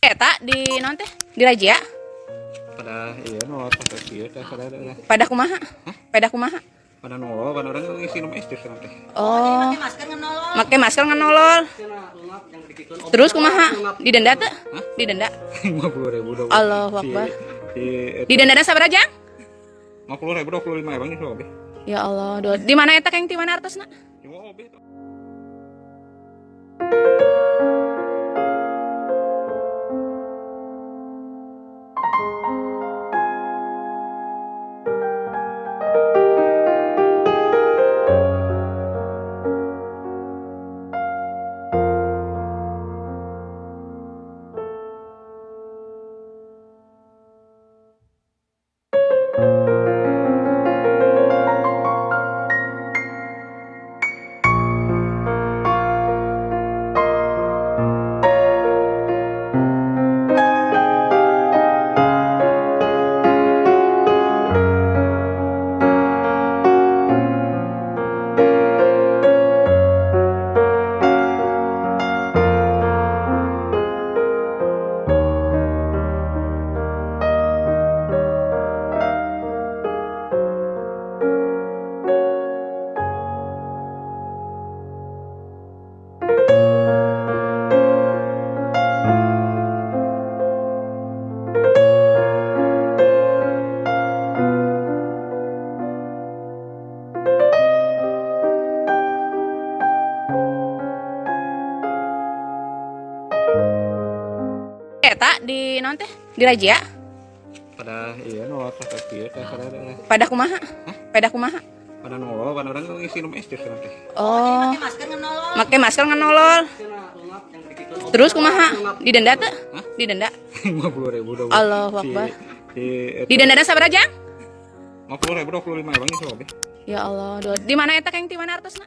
Eta di non teh di Raja Pada iya nolak pada kieu teh kada pada kumaha? Pada kumaha? pada nolol pada orang ngisi nom SD cenah teh. Oh, make masker ngenolol. Terus kumaha? Didenda teh? Didenda. 50.000 dong. Allahu Akbar. Di Didenda sabaraha jang? 50.000 25 ya Bang itu obe. Ya Allah, di mana eta keng ti mana artosna? Cuma obe tuh. Eta di non teh di Raja Pada iya nolak pada kieu teh kada pada kumaha? Pada kumaha? pada nolol pada orang ngisi nom SD cenah teh. Oh, make masker ngenolol. Terus kumaha? Didenda teh? Didenda. 50.000 dong. Allahu Akbar. Di Didenda sabaraha jang? 50.000 25 ya Bang itu obe. Ya Allah, di mana eta keng ti mana artosna?